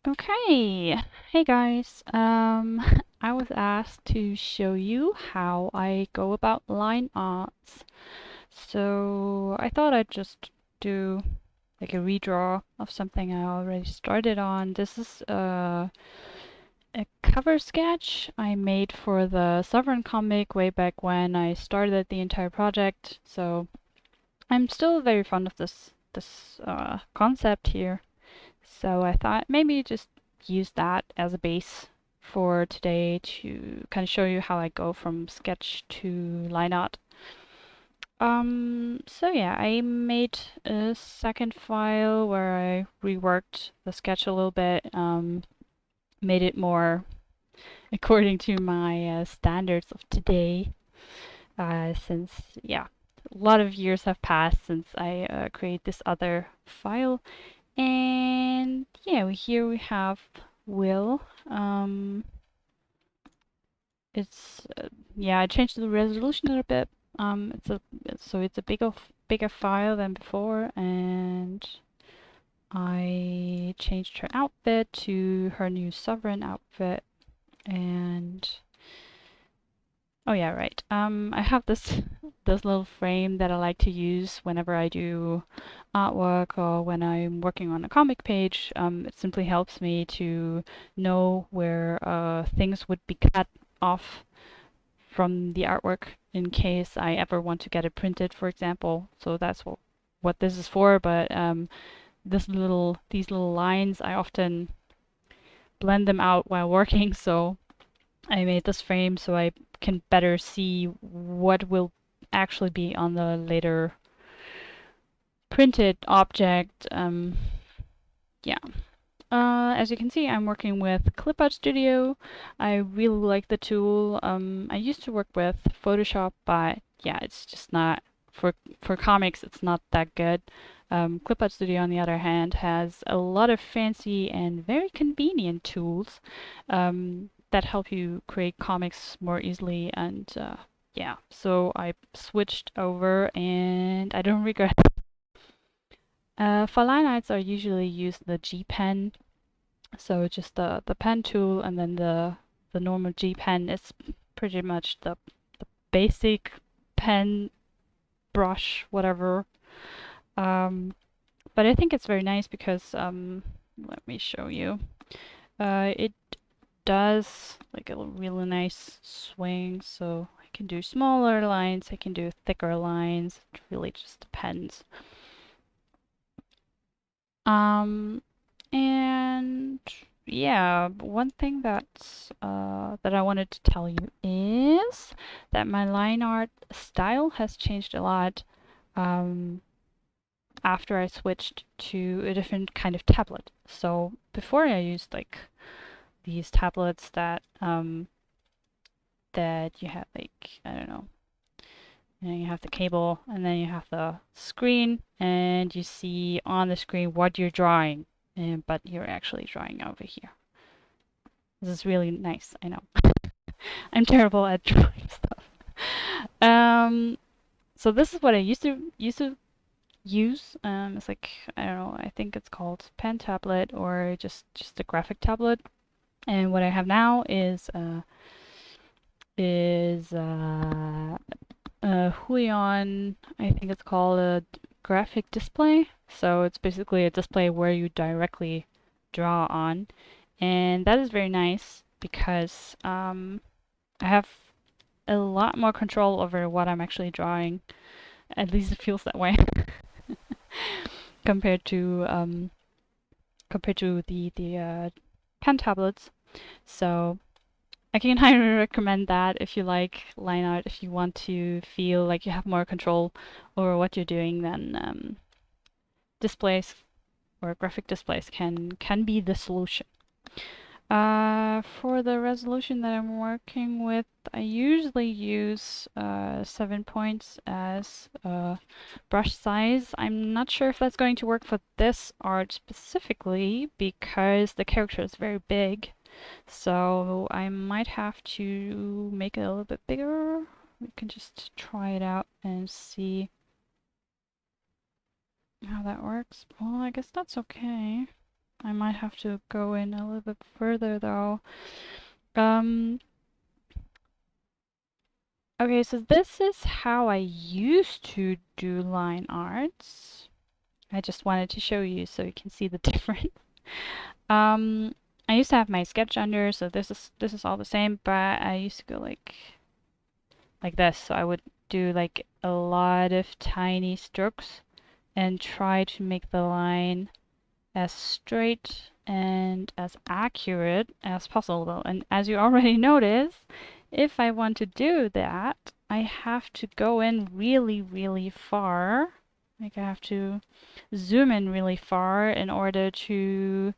Okay, hey guys. I was asked to show you how I go about line arts. So I thought I'd just do like a redraw of something I already started on. This is a cover sketch I made for the Sovereign comic way back when I started the entire project. So I'm still very fond of this concept here. So I thought maybe just use that as a base for today to kind of show you how I go from sketch to line art. So yeah, I made a second file where I reworked the sketch a little bit, made it more according to my standards of today, since yeah, a lot of years have passed since I created this other file. And yeah, here we have Will. It's yeah, I changed the resolution a little bit. It's a bigger file than before, and I changed her outfit to her new sovereign outfit. And oh yeah, right. I have this little frame that I like to use whenever I do artwork or when I'm working on a comic page. It simply helps me to know where things would be cut off from the artwork in case I ever want to get it printed, for example. So that's what this is for. But these little lines, I often blend them out while working. So I made this frame so I can better see what will actually be on the later printed object. Yeah. As you can see, I'm working with Clipart Studio. I really like the tool. I used to work with Photoshop, but yeah, it's just not for comics. It's not that good. Clipart Studio, on the other hand, has a lot of fancy and very convenient tools that help you create comics more easily. And yeah, so I switched over, and I don't regret. For line arts, I usually use the G pen, so just the pen tool and then the normal G pen is pretty much the basic pen brush, whatever. Um, but I think it's very nice because let me show you. It does like a really nice swing, so I can do smaller lines, I can do thicker lines. It really just depends. Um, And yeah, one thing that I wanted to tell you is that my line art style has changed a lot um, after I switched to a different kind of tablet. So before I used like these tablets that you have like I don't know, you have the cable and then you have the screen and you see on the screen what you're drawing, but you're actually drawing over here. This is really nice, I know. I'm terrible at drawing stuff. Um, so this is what I used to use. It's like I don't know. I think it's called pen tablet or just a graphic tablet. And what I have now is Huion. I think it's called a graphic display. So it's basically a display where you directly draw on, and that is very nice because I have a lot more control over what I'm actually drawing. At least it feels that way compared to the pen tablets. So I can highly recommend that if you like line art, if you want to feel like you have more control over what you're doing, then displays or graphic displays can be the solution. For the resolution that I'm working with, I usually use 7 points as brush size. I'm not sure if that's going to work for this art specifically because the character is very big. So I might have to make it a little bit bigger. We can just try it out and see how that works. Well, I guess that's okay. I might have to go in a little bit further though. Um, okay, so this is how I used to do line arts. I just wanted to show you so you can see the difference. Um, I used to have my sketch under, so this is all the same, but I used to go like this. So I would do like a lot of tiny strokes and try to make the line as straight and as accurate as possible. And as you already noticed, if I want to do that, I have to go in really, really far. Like I have to zoom in really far in order to,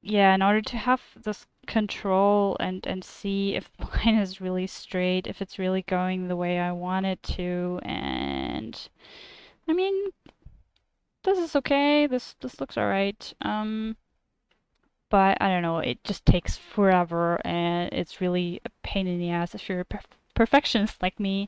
yeah, in order to have this control and see if the line is really straight, if it's really going the way I want it to. And I mean, this is okay. This looks alright. But I don't know, it just takes forever and it's really a pain in the ass if you're a perfectionist like me.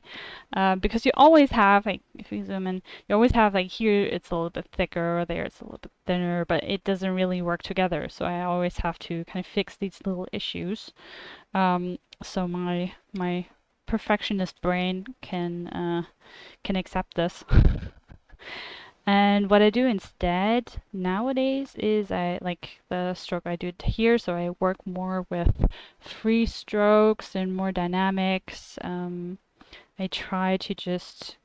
Because you always have, like, if you zoom in, you always have, like, here it's a little bit thicker, there it's a little bit thinner, but it doesn't really work together. So I always have to kind of fix these little issues. So my perfectionist brain can accept this. And what I do instead nowadays is I like the stroke I do here, so I work more with free strokes and more dynamics. I try to just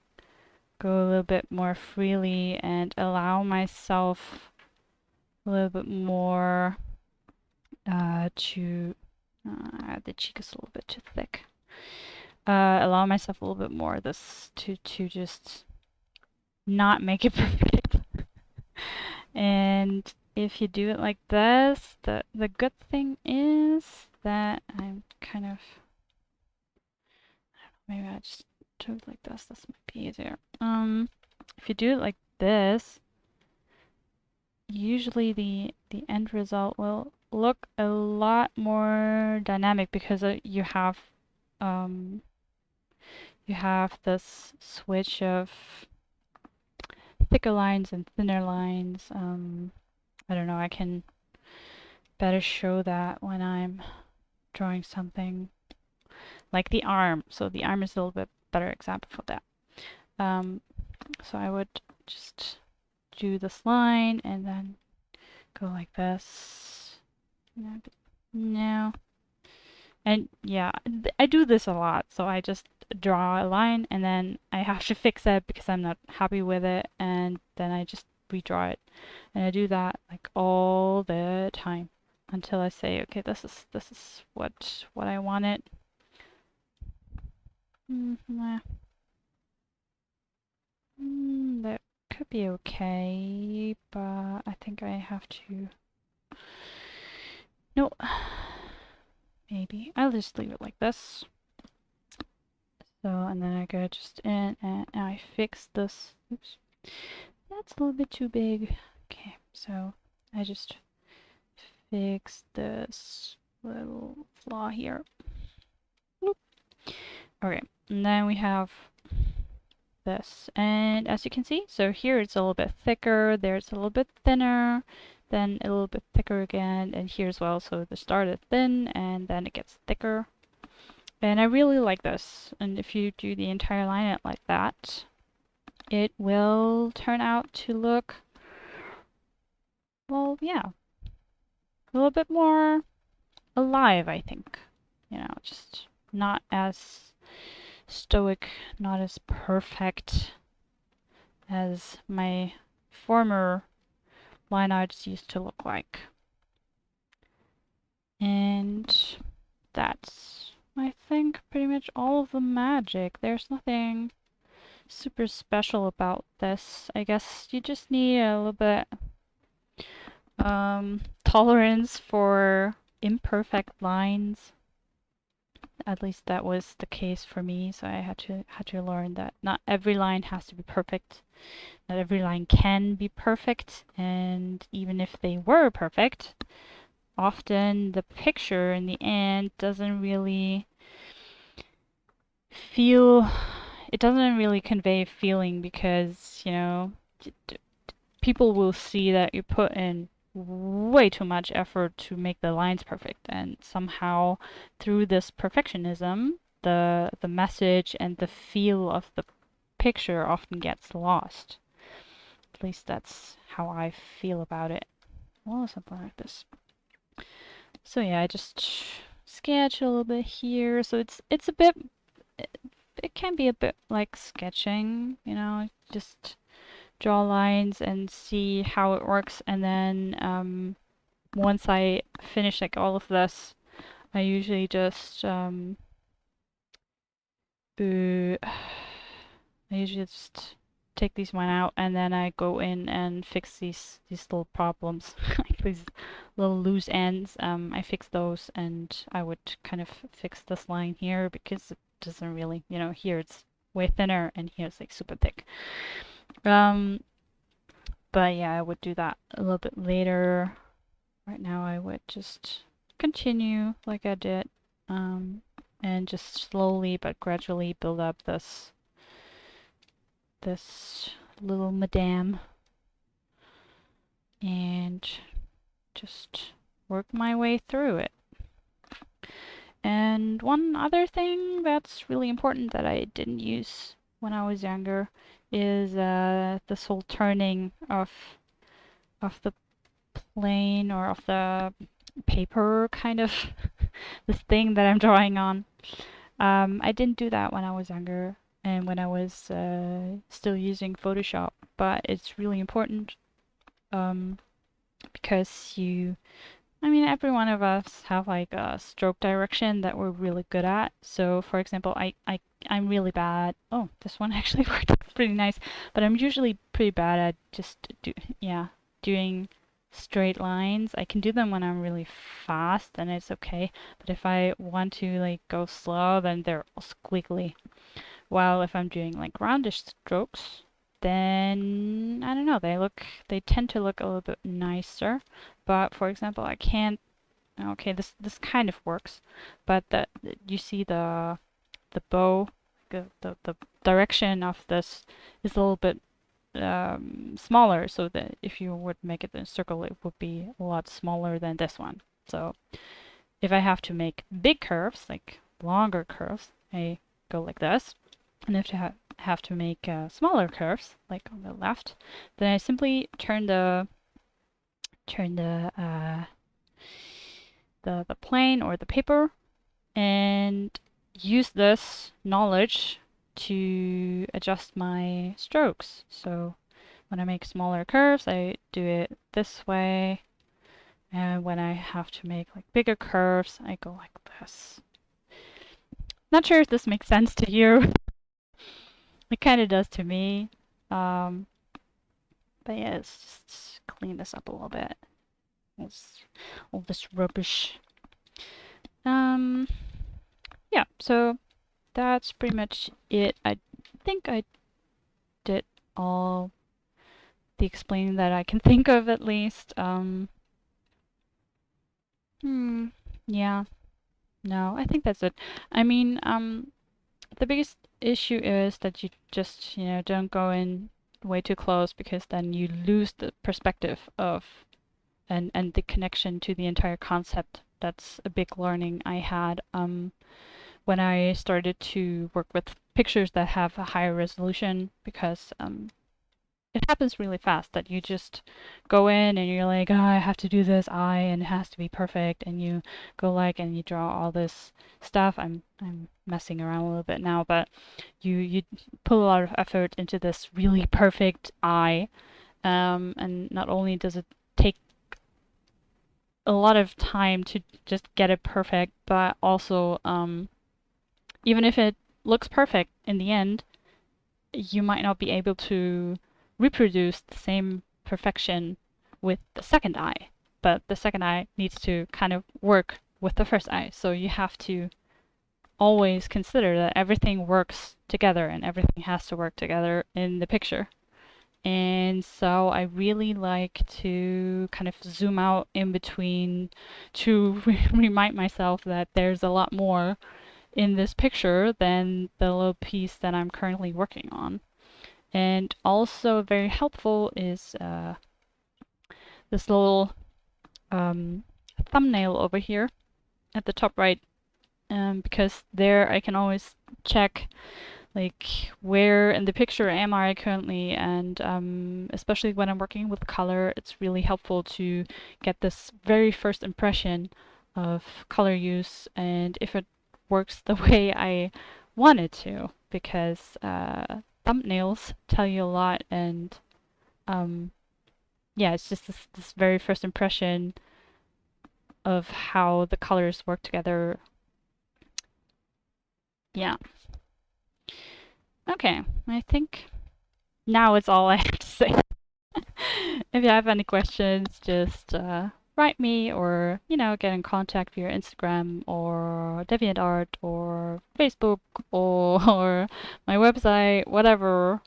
go a little bit more freely and allow myself a little bit more to the cheek is a little bit too thick. Allow myself a little bit more this to just not make it perfect. And if you do it like this, the good thing is that I'm kind of, maybe I just do it like this. This might be easier. If you do it like this, usually the end result will look a lot more dynamic because um you have this switch of thicker lines and thinner lines. I don't know. I can better show that when I'm drawing something like the arm. So the arm is a little bit better example for that. So I would just do this line and then go like this. No. And yeah, I do this a lot. So I just draw a line and then I have to fix it because I'm not happy with it. And then I just redraw it. And I do that like all the time until I say, okay, this is what I wanted. That could be okay, but I think I have to. No, maybe I'll just leave it like this. So, and then I go just in and I fix this. Oops, that's a little bit too big. Okay, so I just fix this little flaw here. Oop. Okay, and then we have this. And as you can see, so here it's a little bit thicker, there it's a little bit thinner, then a little bit thicker again, and here as well. So the start is thin and then it gets thicker. And I really like this. And if you do the entire line like that, it will turn out to look, well, yeah, a little bit more alive, I think. You know, just not as stoic, not as perfect as my former line arts used to look like. And that's, I think, pretty much all of the magic. There's nothing super special about this. I guess you just need a little bit tolerance for imperfect lines. At least that was the case for me, so I had to learn that not every line has to be perfect. Not every line can be perfect, and even if they were perfect, often the picture in the end doesn't really feel, it doesn't really convey feeling because, you know, people will see that you put in way too much effort to make the lines perfect, and somehow through this perfectionism, the message and the feel of the picture often gets lost. At least that's how I feel about it. Well, something like this. So yeah, I just sketch a little bit here. So it's a bit, it can be a bit like sketching, you know, just draw lines and see how it works. And then once I finish like all of this, I usually just I usually just take these one out, and then I go in and fix these little problems, like these little loose ends. I fix those, and I would kind of fix this line here because it doesn't really, you know, here it's way thinner and here it's like super thick. But yeah, I would do that a little bit later. Right now, I would just continue like I did, and just slowly but gradually build up this little madame, and just work my way through it. And one other thing that's really important that I didn't use when I was younger is this whole turning of the plane or of the paper, kind of this thing that I'm drawing on. I didn't do that when I was younger and when I was still using Photoshop, but it's really important because I mean, every one of us have like a stroke direction that we're really good at. So, for example, I'm really bad. Oh, this one actually worked pretty nice, but I'm usually pretty bad at just doing straight lines. I can do them when I'm really fast and it's okay, but if I want to like go slow, then they're all squiggly. While if I'm doing like roundish strokes, then I don't know, they tend to look a little bit nicer. But for example, I can't. Okay, this kind of works, but you see the bow, the direction of this is a little bit smaller, so that if you would make it in a circle, it would be a lot smaller than this one. So if I have to make big curves, like longer curves, I go like this. And if I have to make smaller curves, like on the left, then I simply turn the plane or the paper and use this knowledge to adjust my strokes. So when I make smaller curves, I do it this way. And when I have to make like bigger curves, I go like this. Not sure if this makes sense to you. It kind of does to me. But yeah, let's just clean this up a little bit. All this rubbish. Yeah, so that's pretty much it. I think I did all the explaining that I can think of, at least. Yeah. No, I think that's it. I mean, the biggest issue is that you just, you know, don't go in way too close, because then you lose the perspective of and the connection to the entire concept. That's a big learning I had when I started to work with pictures that have a higher resolution, because it happens really fast that you just go in and you're like, oh, I have to do this eye and it has to be perfect, and you go like and you draw all this stuff. I'm messing around a little bit now, but you put a lot of effort into this really perfect eye, and not only does it take a lot of time to just get it perfect, but also even if it looks perfect in the end, you might not be able to reproduce the same perfection with the second eye. But the second eye needs to kind of work with the first eye. So you have to always consider that everything works together and everything has to work together in the picture. And so I really like to kind of zoom out in between to remind myself that there's a lot more in this picture than the little piece that I'm currently working on. And also very helpful is this little thumbnail over here at the top right, because there I can always check like where in the picture am I currently, and especially when I'm working with color, it's really helpful to get this very first impression of color use and if it works the way I want it to, because thumbnails tell you a lot, and yeah, it's just this very first impression of how the colors work together. Yeah. Okay, I think now it's all I have to say. If you have any questions, just write me, or get in contact via Instagram or DeviantArt or Facebook or my website, whatever,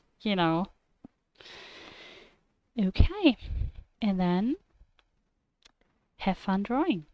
Okay, and then have fun drawing.